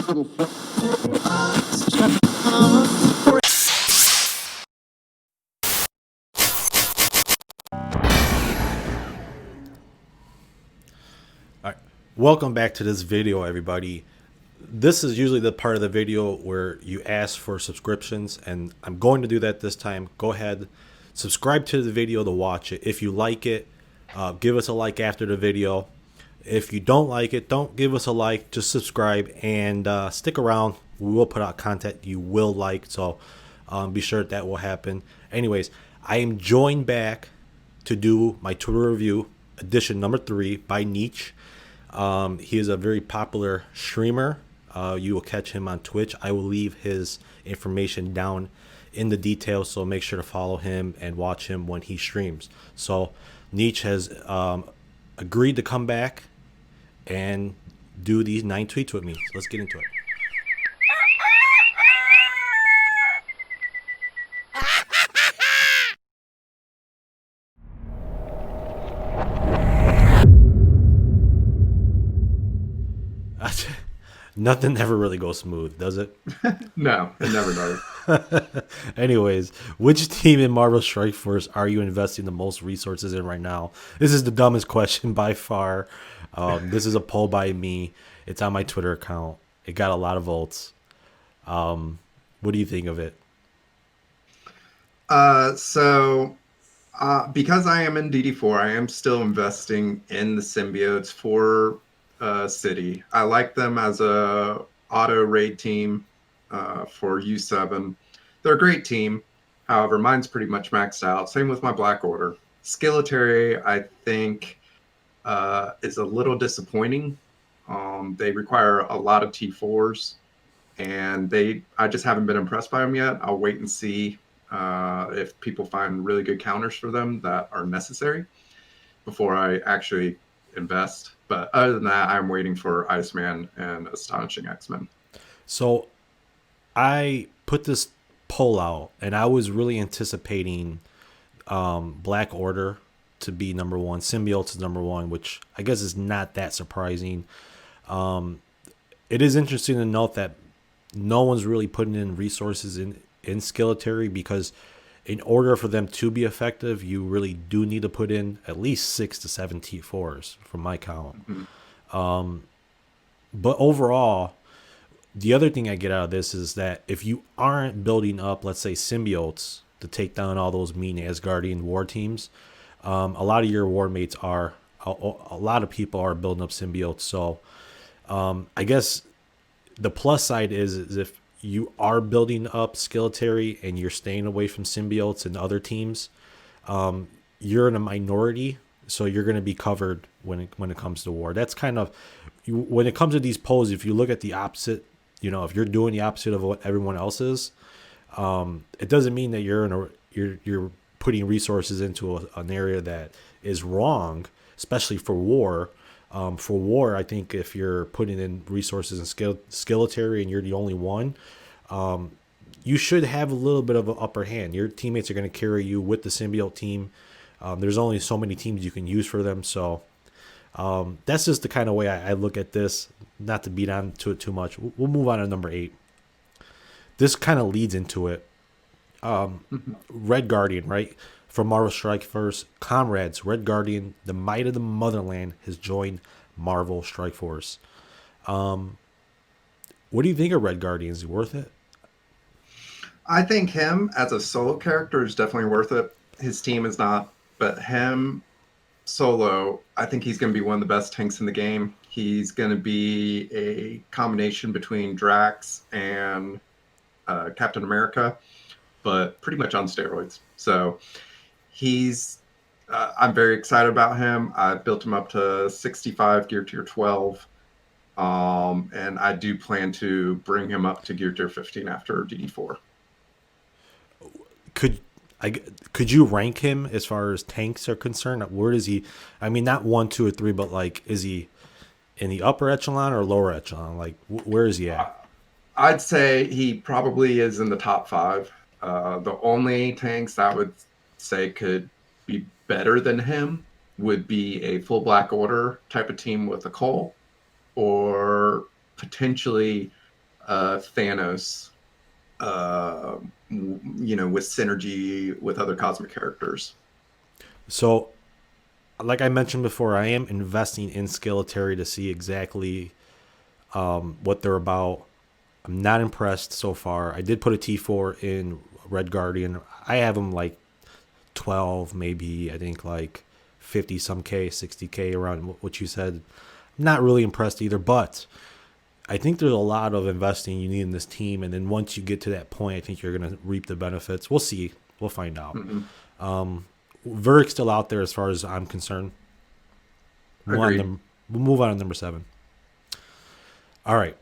All right. Welcome back to this video, everybody. This is usually the part of the video where you ask for subscriptions, and I'm going to do that this time. Go ahead, subscribe to the video to watch it. If you like it, give us a like after the video. If you don't like it, don't give us a like, just subscribe and stick around. We will put out content you will like, so be sure that will happen. Anyways, I am joined back to do my Twitter review, edition number 3 by NIETZSCHII. He is a very popular streamer. You will catch him on Twitch. I will leave his information down in the details, so make sure to follow him and watch him when he streams. So NIETZSCHII has agreed to come back and do these 9 tweets with me. So let's get into it. Nothing ever really goes smooth, does it? No, it never does. Anyways, which team in Marvel Strike Force are you investing the most resources in right now? This is the dumbest question by far. This is a poll by me. It's on my Twitter account. It got a lot of votes. What do you think of it? Because I am in DD4, I am still investing in the symbiotes for City. I like them as a auto raid team for U7. They're a great team. However, mine's pretty much maxed out. Same with my Black Order. Skillitary, I think, is a little disappointing. They require a lot of T4s, and I just haven't been impressed by them yet. I'll wait and see if people find really good counters for them that are necessary before I actually invest. But other than that, I'm waiting for Iceman and Astonishing X-Men. So I put this poll out, and I was really anticipating Black Order to be number 1. Symbiotes is number 1, which I guess is not that surprising. It is interesting to note that no one's really putting in resources in Skillitary, because in order for them to be effective, you really do need to put in at least 6 to 7 T4s from my count. Mm-hmm. But overall, the other thing I get out of this is that if you aren't building up, let's say, symbiotes to take down all those mean Asgardian war teams, a lot of your war mates are, a lot of people are building up symbiotes. So I guess the plus side is if you are building up Skillitary and you're staying away from symbiotes and other teams, you're in a minority, so you're going to be covered when it comes to war. That's kind of, when it comes to these polls, if you look at the opposite, if you're doing the opposite of what everyone else is, it doesn't mean that you're putting resources into an area that is wrong, especially for war. For war, I think if you're putting in resources in Skillitary and you're the only one, you should have a little bit of an upper hand. Your teammates are going to carry you with the symbiote team. There's only so many teams you can use for them. So that's just the kind of way I look at this, not to beat on to it too much. We'll move on to number 8. This kind of leads into it. Red Guardian, right? From Marvel Strike Force, comrades, Red Guardian, the might of the motherland, has joined Marvel Strike Force. What do you think of Red Guardian? Is he worth it? I think him as a solo character is definitely worth it. His team is not, but him solo, I think he's going to be one of the best tanks in the game. He's going to be a combination between Drax and Captain America, but pretty much on steroids. So I'm very excited about him. I built him up to 65 gear tier 12. And I do plan to bring him up to gear tier 15 after DD4. Could you rank him as far as tanks are concerned? Where is he? I mean, not 1, 2, or 3, but like, is he in the upper echelon or lower echelon? Like, where is he at? I'd say he probably is in the top 5. The only tanks I would say could be better than him would be a full Black Order type of team with a Cole, or potentially Thanos, with synergy with other cosmic characters. So, like I mentioned before, I am investing in Skillitary to see exactly what they're about. I'm not impressed so far. I did put a T4 in Red Guardian. I have them like 12, maybe, I think like 50 some K, 60K around what you said. I'm not really impressed either, but I think there's a lot of investing you need in this team. And then once you get to that point, I think you're going to reap the benefits. We'll see. We'll find out. Mm-hmm. Veric's still out there as far as I'm concerned. Agreed. We'll move on to number 7. All right.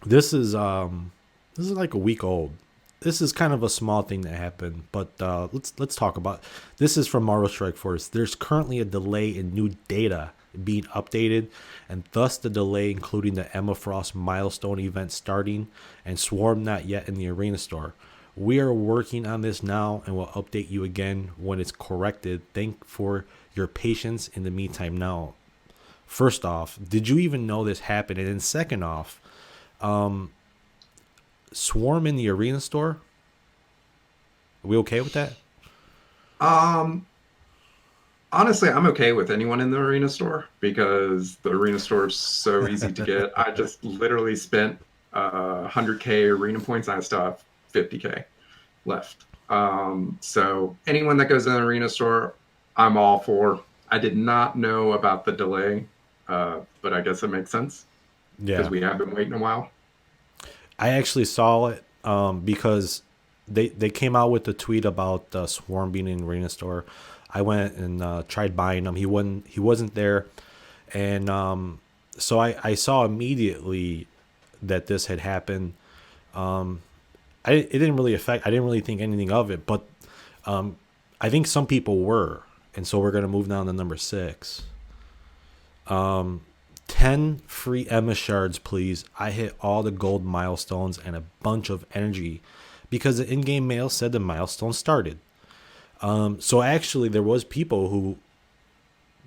This is like a week old. This is kind of a small thing that happened, but let's talk about. This is from Marvel Strike Force. There's currently a delay in new data being updated, and thus the delay, including the Emma Frost milestone event starting and Swarm not yet in the arena store. We are working on this now, and will update you again when it's corrected. Thank for your patience in the meantime. Now, first off, did you even know this happened? And then second off, Swarm in the arena store. Are we okay with that? Um, Honestly, I'm okay with anyone in the arena store because the arena store is so easy to get. I just literally spent 100K arena points and I still have 50K left. So anyone that goes in the arena store, I'm all for. I did not know about the delay, but I guess it makes sense because Yeah, we have been waiting a while. I actually saw it because they came out with the tweet about Swarm being in the arena store. I went and tried buying him. He wasn't there, and so I saw immediately that this had happened. It didn't really affect. I didn't really think anything of it, but I think some people were, and so we're gonna move down to number 6. 10 free Emma shards, please. I hit all the gold milestones and a bunch of energy because the in-game mail said the milestone started. So actually, there was people who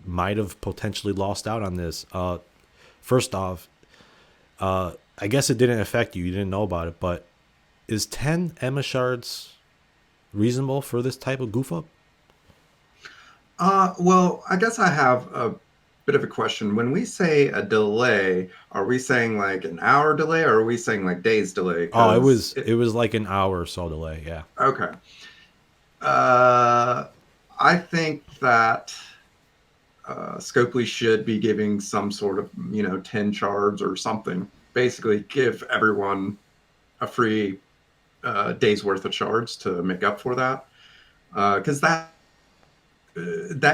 might have potentially lost out on this. First off, I guess it didn't affect you. You didn't know about it, but is 10 Emma shards reasonable for this type of goof up? Well, I guess I have a bit of a question. When we say a delay, are we saying like an hour delay or are we saying like days delay? Oh, it Because was it was like an hour or so delay. Yeah. okay. Uh, I think that Scopely should be giving some sort of, 10 shards or something. Basically, give everyone a free day's worth of shards to make up for that. Because that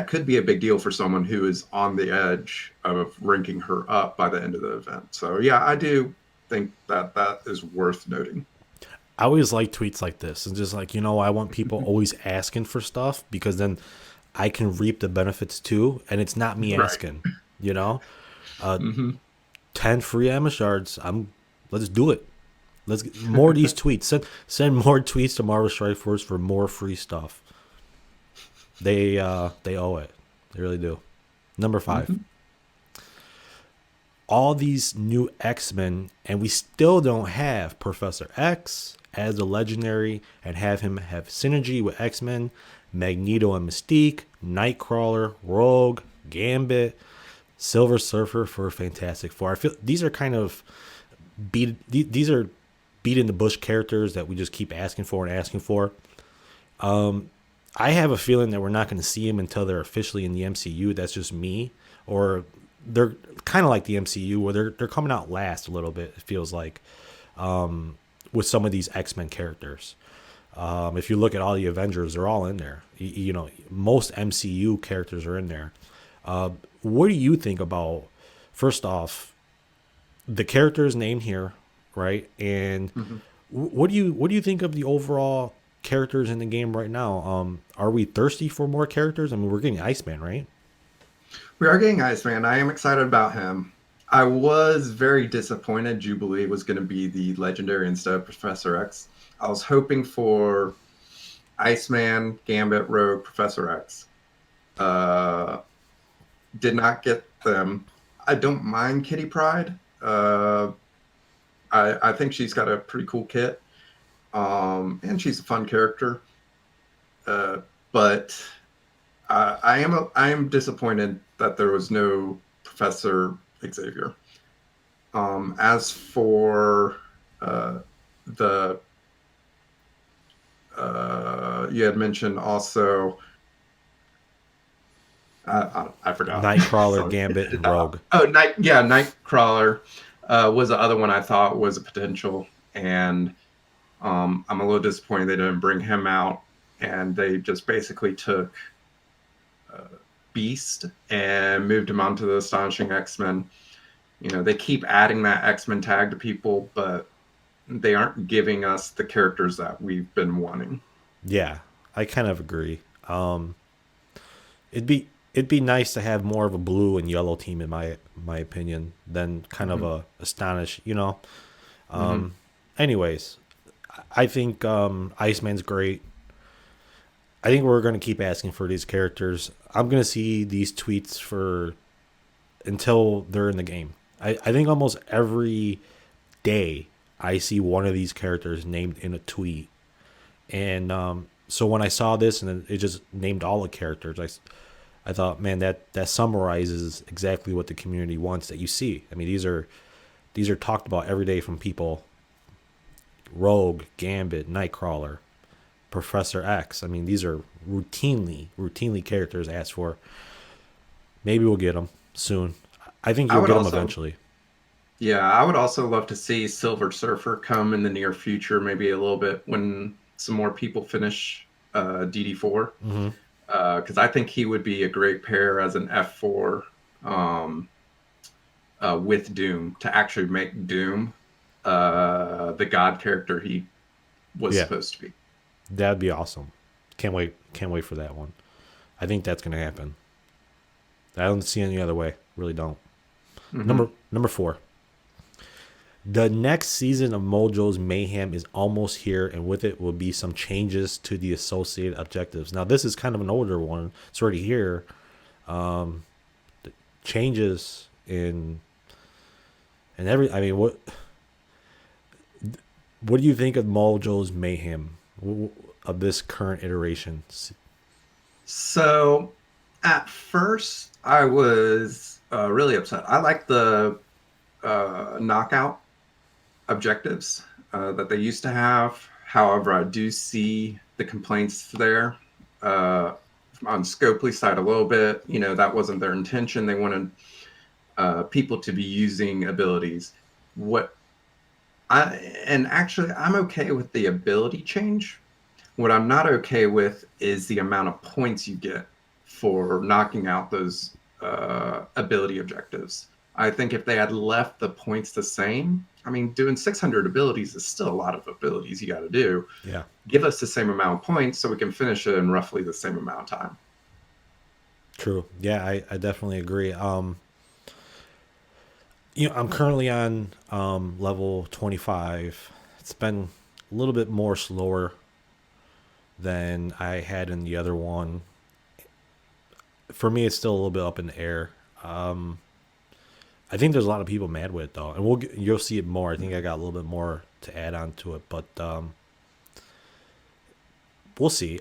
could be a big deal for someone who is on the edge of ranking her up by the end of the event. So yeah, I do think that that is worth noting. I always like tweets like this, and just like, I want people always asking for stuff because then I can reap the benefits too, and it's not me Right. asking. You know, uh, Hmm. 10 free Emma shards. Let's do it. Let's get more of these tweets. Send more tweets to Marvel Strike Force for more free stuff. They owe it. They really do. Number 5. Hmm. All these new X-Men, and we still don't have Professor X as a legendary and have him have synergy with X-Men, Magneto and Mystique, Nightcrawler, Rogue, Gambit, Silver Surfer for Fantastic Four. I feel these are kind of these are beat in the bush characters that we just keep asking for and asking for. I have a feeling that we're not going to see them until they're officially in the MCU. That's just me. Or they're kind of like the MCU where they're coming out last a little bit, it feels like, with some of these X-Men characters. If you look at all the Avengers, they're all in there. Most MCU characters are in there. What do you think about, first off, the characters named here, right? And Hmm. what do you think of the overall characters in the game right now? Are we thirsty for more characters? I mean, we're getting Iceman, right? We are getting Iceman. I am excited about him. I was very disappointed Jubilee was going to be the legendary instead of Professor X. I was hoping for Iceman, Gambit, Rogue, Professor X. Uh, did not get them. I don't mind Kitty Pride. I think she's got a pretty cool kit, and she's a fun character. Uh, but I am disappointed that there was no Professor Xavier. As for uh, the you had mentioned also I forgot. Nightcrawler, Sorry. Gambit, and Rogue. Nightcrawler was the other one I thought was a potential, and I'm a little disappointed they didn't bring him out, and they just basically took uh, Beast and moved him onto the Astonishing X-Men. You know, they keep adding that X-Men tag to people, but they aren't giving us the characters that we've been wanting. Yeah, I kind of agree. It'd be nice to have more of a blue and yellow team in my opinion than kind of Mm-hmm. a astonish. You know. Mm-hmm. Anyways, I think Iceman's great. I think we're gonna keep asking for these characters. I'm gonna see these tweets for until they're in the game. I think almost every day I see one of these characters named in a tweet. And so when I saw this and it just named all the characters, I thought, man, that summarizes exactly what the community wants that you see. I mean, these are talked about every day from people. Rogue, Gambit, Nightcrawler, Professor X. I mean, these are routinely characters asked for. Maybe we'll get them soon. I think I you'll would get them also, eventually. yeah, I would also love to see Silver Surfer come in the near future, maybe a little bit when some more people finish DD4, Hmm. because I think he would be a great pair as an F4 um, with Doom to actually make Doom the god character he was Yeah, supposed to be. that'd be awesome. Can't wait. Can't wait for that one. I think that's gonna happen. I don't see any other way. Really don't. Hmm. Number four. The next season of Mojo's Mayhem is almost here, and with it will be some changes to the associated objectives. Now, this is kind of an older one. It's already here. Changes in every. I mean, what do you think of Mojo's Mayhem of this current iteration? So at first, I was really upset. I like the knockout objectives that they used to have. However, I do see the complaints there on Scopely's side a little bit. You know, that wasn't their intention. They wanted people to be using abilities. What I and actually, I'm okay with the ability change. What I'm not okay with is the amount of points you get for knocking out those ability objectives. I think if they had left the points the same, I mean, doing 600 abilities is still a lot of abilities you got to do. Yeah, Give us the same amount of points so we can finish it in roughly the same amount of time. true. Yeah, I definitely agree. I'm currently on level 25. It's been a little bit more slower than I had in the other one. For me, it's still a little bit up in the air. I think there's a lot of people mad with it though, and you'll see it more. I think I got a little bit more to add on to it, but we'll see.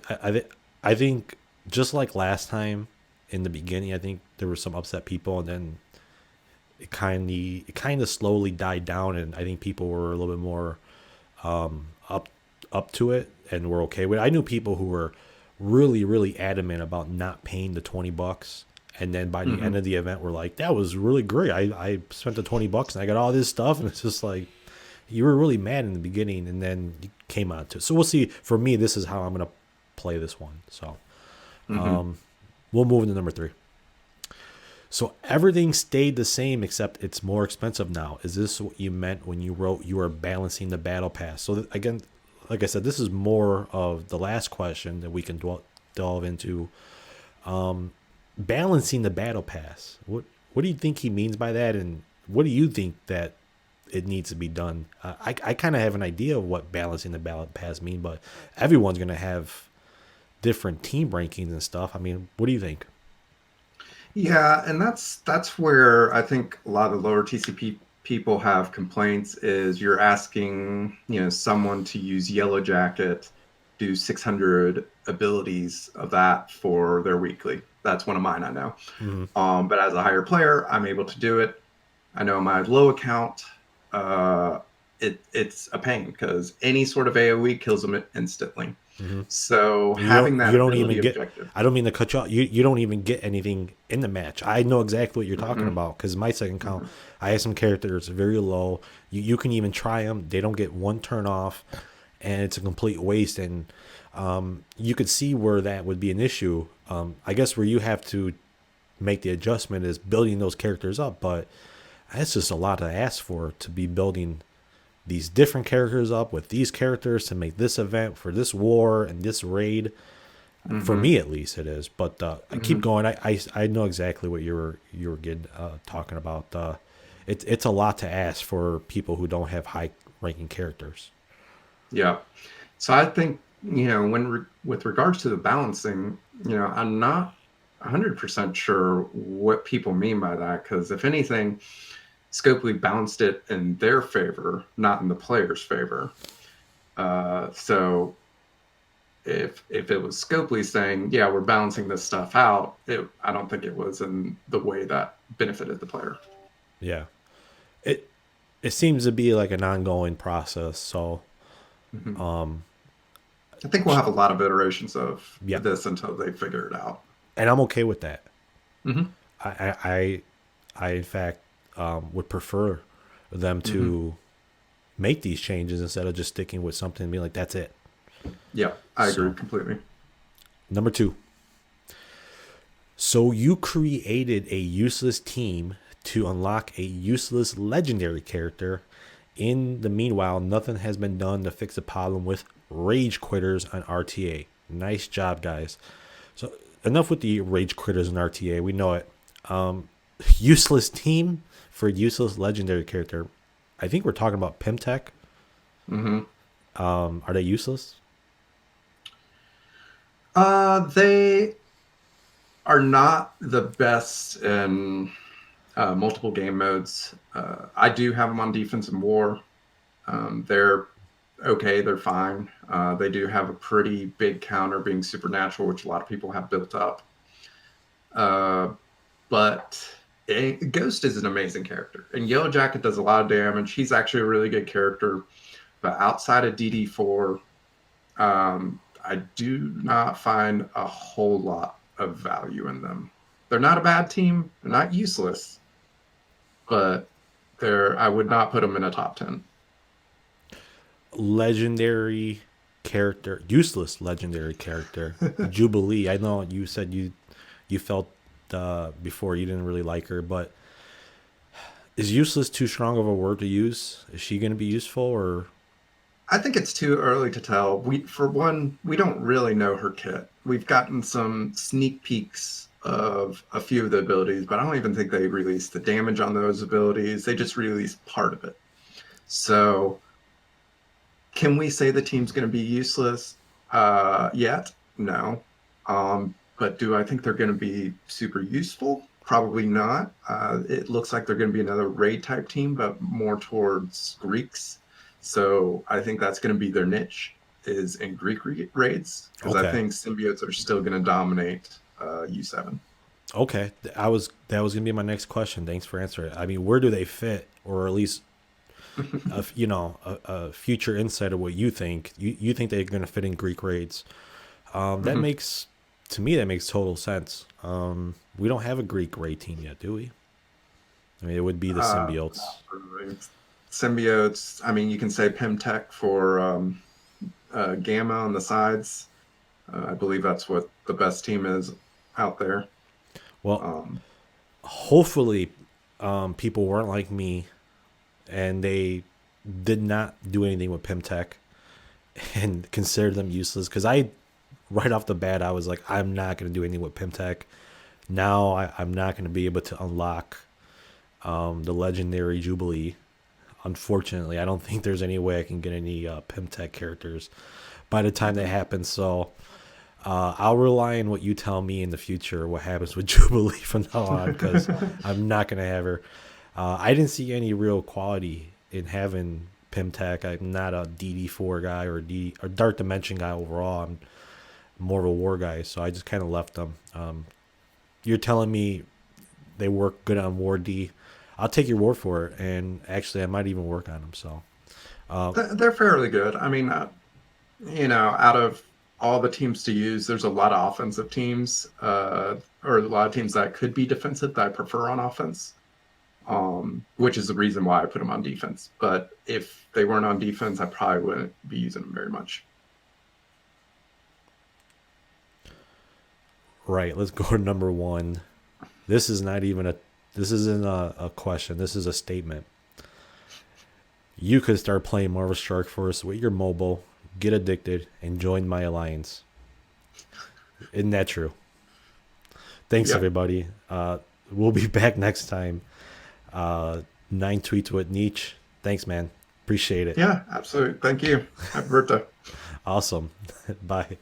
I think just like last time in the beginning, I think there were some upset people, and then it kind of slowly died down, and I think people were a little bit more up up to it and were okay with it. I knew people who were really adamant about not paying the $20, and then by the end Mm-hmm. of the event were like, that was really great. I spent the $20 and I got all this stuff, and it's just like you were really mad in the beginning, and then you came on to it. So we'll see. For me, this is how I'm gonna play this one. So Mm-hmm. we'll move into number three. So everything stayed the same except it's more expensive now. Is this what you meant when you wrote you are balancing the battle pass? So again, like I said, this is more of the last question that we can delve into. Balancing the battle pass. What do you think he means by that, and what do you think that it needs to be done? I kind of have an idea of what balancing the battle pass mean, but everyone's gonna have different team rankings and stuff. I mean, what do you think? Yeah, and that's where I think a lot of lower TCP people have complaints is you're asking, someone to use Yellow Jacket, do 600 abilities of that for their weekly. That's one of mine, I know. Mm-hmm. But as a higher player, I'm able to do it. I know my low account, uh, it's a pain because any sort of AoE kills them instantly. Mm-hmm. So You don't having that you don't ability even get. objective. I don't mean to cut you off. You don't even get anything in the match. I know exactly what you're talking Hmm. about because my second count, Hmm. I have some characters very low. You can even try them. They don't get one turn off, and it's a complete waste. And you could see where that would be an issue. I guess where you have to make the adjustment is building those characters up, but that's just a lot to ask for to be building these different characters up with these characters to make this event for this war and this raid. For Hmm. me, at least, it is. But I keep Hmm. going. I know exactly what you were getting talking about. It's a lot to ask for people who don't have high ranking characters. Yeah. So I think, with regards to the balancing, I'm not 100% sure what people mean by that. Because if anything, Scopely balanced it in their favor, not in the player's favor. So if it was Scopely saying, yeah, we're balancing this stuff out, I don't think it was in the way that benefited the player. Yeah, it it seems to be like an ongoing process. So Hmm. I think we'll have a lot of iterations of yeah, this until they figure it out. and I'm okay with that. Hmm. I I I, I in fact would prefer them Hmm. to make these changes instead of just sticking with something and being like that's it. Yeah, I agree So completely. number two. So you created a useless team to unlock a useless legendary character. In the meanwhile, nothing has been done to fix the problem with rage quitters on RTA. Nice job, guys. So enough with the rage quitters on RTA. We know it. Useless team for useless legendary character. I think we're talking about Pym-tech. Hmm. Are they useless? They are not the best in multiple game modes. I do have them on defense and war. They're okay, they're fine. They do have a pretty big counter being supernatural, which a lot of people have built up. Uh, but Ghost is an amazing character, and Yellow Jacket does a lot of damage. He's actually a really good character, but outside of DD4, I do not find a whole lot of value in them. They're not a bad team. They're not useless, but I would not put them in a top 10. Legendary character, useless legendary character, Jubilee. I know you said you felt before you didn't really like her, but is useless too strong of a word to use? Is she going to be useful or I think it's too early to tell. For one, we don't really know her kit. We've gotten some sneak peeks of a few of the abilities, but I don't even think they released the damage on those abilities. They just released part of it. So, can we say the team's going to be useless yet? No. But do I think they're going to be super useful? Probably not. It looks like they're going to be another raid type team, but more towards Greeks. So I think that's going to be their niche is in Greek raids because I okay? think symbiotes are still going to dominate U7. Okay, that was going to be my next question. Thanks for answering it. I mean, where do they fit, or at least a future insight of what you think? You think they're going to fit in Greek raids? That Mhm. makes to me that makes total sense. We don't have a Greek raid team yet, do we? I mean, it would be the symbiotes. Not really. Symbiotes. I mean, you can say Pym-tech for Gamma on the sides. I believe that's what the best team is out there. Well, Um, hopefully, people weren't like me and they did not do anything with Pym-tech and considered them useless. Because right off the bat, I was like, I'm not going to do anything with Pym-tech. Now I'm not going to be able to unlock the legendary Jubilee. Unfortunately, I don't think there's any way I can get any Pym-tech characters by the time that happens. So I'll rely on what you tell me in the future what happens with Jubilee from now on because I'm not going to have her. I didn't see any real quality in having Pym-tech. I'm not a DD4 guy or Dark Dimension guy overall. I'm more of a war guy, so I just kind of left them. You're telling me they work good on War D. I'll take your word for it, and actually, I might even work on them. So, They're fairly good. I mean, out of all the teams to use, there's a lot of offensive teams, or a lot of teams that could be defensive that I prefer on offense, which is the reason why I put them on defense. But if they weren't on defense, I probably wouldn't be using them very much. right, let's go to number one. This is not even a. This isn't a question. This is a statement. You could start playing Marvel Strike Force with your mobile, get addicted, and join my alliance. Isn't that true? Thanks, Yep. everybody. We'll be back next time. 9 tweets with Nietzsche. Thanks, man. Appreciate it. Yeah, absolutely. Thank you. Happy birthday. Awesome. Bye.